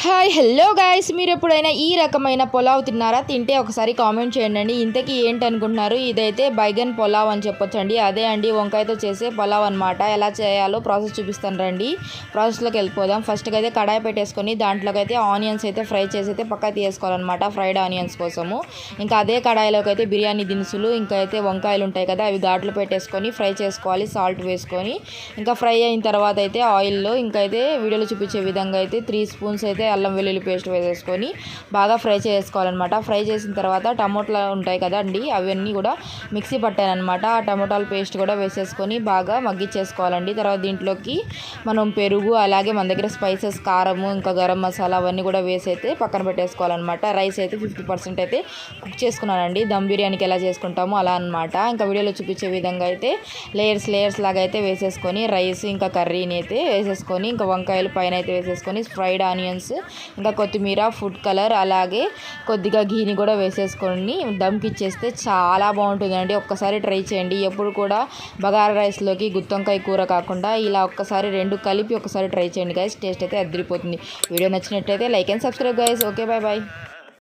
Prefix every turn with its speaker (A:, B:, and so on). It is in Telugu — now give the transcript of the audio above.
A: హాయ్ హలో గాయ్స్, మీరు ఎప్పుడైనా ఈ రకమైన పులావ్ తిన్నారా? తింటే ఒకసారి కామెంట్ చేయండి. ఇంతకీ ఏంటి అనుకుంటున్నారు? ఇదైతే బైగన్ పులావ్ అని చెప్పొచ్చండి. అదే అండి, వంకాయతో చేసే పులావ్ అనమాట. ఎలా చేయాలో ప్రాసెస్ చూపిస్తాను రండి. ప్రాసెస్లోకి వెళ్ళిపోదాం. ఫస్ట్గా అయితే కడాయి పెట్టేసుకొని దాంట్లోకి అయితే ఆనియన్స్ అయితే ఫ్రై చేసి అయితే పక్కకు తీసుకోవాలన్నమాట, ఫ్రైడ్ ఆనియన్స్ కోసము. ఇంకా అదే కడాయిలోకి అయితే బిర్యానీ దినుసులు, ఇంకా అయితే వంకాయలు ఉంటాయి కదా, అవి ఘాట్లు పెట్టేసుకొని ఫ్రై చేసుకోవాలి, సాల్ట్ వేసుకొని. ఇంకా ఫ్రై అయిన తర్వాత అయితే ఆయిల్లో ఇంకా అయితే వీడియోలో చూపించే విధంగా అయితే 3 స్పూన్స్ అయితే అల్లం వెల్లుల్లి పేస్ట్ వేసేసుకొని బాగా ఫ్రై చేసుకోవాలన్నమాట. ఫ్రై చేసిన తర్వాత టమోటాలు ఉంటాయి కదండి, అవన్నీ కూడా మిక్సీ పట్టానమాట. ఆ టమోటాల పేస్ట్ కూడా వేసేసుకొని బాగా మగ్గిచ్చేసుకోవాలండి. తర్వాత దీంట్లోకి మనం పెరుగు, అలాగే మన దగ్గర స్పైసెస్, కారము, ఇంకా గరం మసాలా అవన్నీ కూడా వేసి అయితే పక్కన పెట్టేసుకోవాలన్నమాట. రైస్ అయితే 50% అయితే కుక్ చేసుకున్నానండి. దమ్ బిర్యానీకి ఎలా చేసుకుంటామో అలా అనమాట. ఇంకా వీడియోలో చూపించే విధంగా అయితే లేయర్స్ లాగా అయితే వేసేసుకొని రైస్ ఇంకా కర్రీని అయితే వేసేసుకొని, ఇంకా వంకాయలు పైన అయితే వేసేసుకొని, ఫ్రైడ్ ఆనియన్స్, ఇంకా కొత్తిమీర, ఫుడ్ కలర్, అలాగే కొద్దిగా ఘీని కూడా వేసేసుకొని దమ్కి ఇచ్చేస్తే చాలా బాగుంటుందండి. ఒక్కసారి ట్రై చేయండి. ఎప్పుడు కూడా బగారా రైస్లోకి గుత్తొంకాయ కూర కాకుండా ఇలా ఒక్కసారి రెండు కలిపి ఒకసారి ట్రై చేయండి గైస్. టేస్ట్ అయితే అదిరిపోతుంది. వీడియో నచ్చినట్లయితే like and subscribe guys. Okay, bye bye.